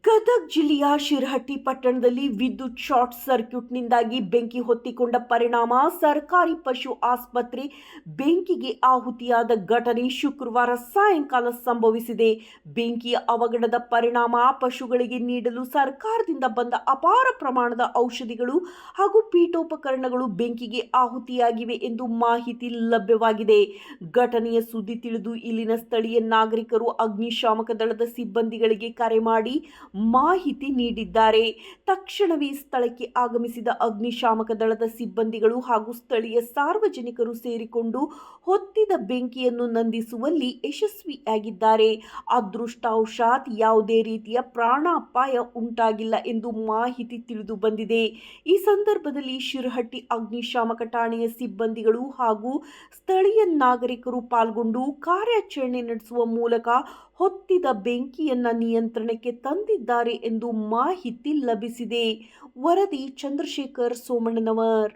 ಗದಗ ಜಿಲ್ಲೆಯ ಶಿರಹಟ್ಟಿ ಪಟ್ಟಣದಲ್ಲಿ ವಿದ್ಯುತ್ ಶಾರ್ಟ್ ಸರ್ಕ್ಯೂಟ್ನಿಂದಾಗಿ ಬೆಂಕಿ ಹೊತ್ತಿಕೊಂಡ ಪರಿಣಾಮ ಸರ್ಕಾರಿ ಪಶು ಆಸ್ಪತ್ರೆ ಬೆಂಕಿಗೆ ಆಹುತಿಯಾದ ಘಟನೆ ಶುಕ್ರವಾರ ಸಾಯಂಕಾಲ ಸಂಭವಿಸಿದೆ. ಬೆಂಕಿಯ ಅವಘಡದ ಪರಿಣಾಮ ಪಶುಗಳಿಗೆ ನೀಡಲು ಸರ್ಕಾರದಿಂದ ಬಂದ ಅಪಾರ ಪ್ರಮಾಣದ ಔಷಧಿಗಳು ಹಾಗೂ ಪೀಠೋಪಕರಣಗಳು ಬೆಂಕಿಗೆ ಆಹುತಿಯಾಗಿವೆ ಎಂದು ಮಾಹಿತಿ ಲಭ್ಯವಾಗಿದೆ. ಘಟನೆಯ ಸುದ್ದಿ ತಿಳಿದು ಇಲ್ಲಿನ ಸ್ಥಳೀಯ ನಾಗರಿಕರು ಅಗ್ನಿಶಾಮಕ ದಳದ ಸಿಬ್ಬಂದಿಗಳಿಗೆ ಕರೆ ಮಾಡಿ ಮಾಹಿತಿ ನೀಡಿದ್ದಾರೆ. ತಕ್ಷಣವೇ ಸ್ಥಳಕ್ಕೆ ಆಗಮಿಸಿದ ಅಗ್ನಿಶಾಮಕ ದಳದ ಸಿಬ್ಬಂದಿಗಳು ಹಾಗೂ ಸ್ಥಳೀಯ ಸಾರ್ವಜನಿಕರು ಸೇರಿಕೊಂಡು ಹೊತ್ತಿದ ಬೆಂಕಿಯನ್ನು ನಂದಿಸುವಲ್ಲಿ ಯಶಸ್ವಿಯಾಗಿದ್ದಾರೆ. ಅದೃಷ್ಟವಶಾತ್ ಯಾವುದೇ ರೀತಿಯ ಪ್ರಾಣಾಪಾಯ ಉಂಟಾಗಿಲ್ಲ ಎಂದು ಮಾಹಿತಿ ತಿಳಿದು ಬಂದಿದೆ. ಈ ಸಂದರ್ಭದಲ್ಲಿ ಶಿರಹಟ್ಟಿ ಅಗ್ನಿಶಾಮಕ ಠಾಣೆಯ ಸಿಬ್ಬಂದಿಗಳು ಹಾಗೂ ಸ್ಥಳೀಯ ನಾಗರಿಕರು ಪಾಲ್ಗೊಂಡು ಕಾರ್ಯಾಚರಣೆ ನಡೆಸುವ ಮೂಲಕ ಹೊತ್ತಿದ ಬೆಂಕಿಯನ್ನ ನಿಯಂತ್ರಣಕ್ಕೆ ತಂದಿದ್ದಾರೆ ಎಂದು ಮಾಹಿತಿ ಲಭಿಸಿದೆ. ವರದಿ ಚಂದ್ರಶೇಖರ್ ಸೋಮಣ್ಣನವರ್.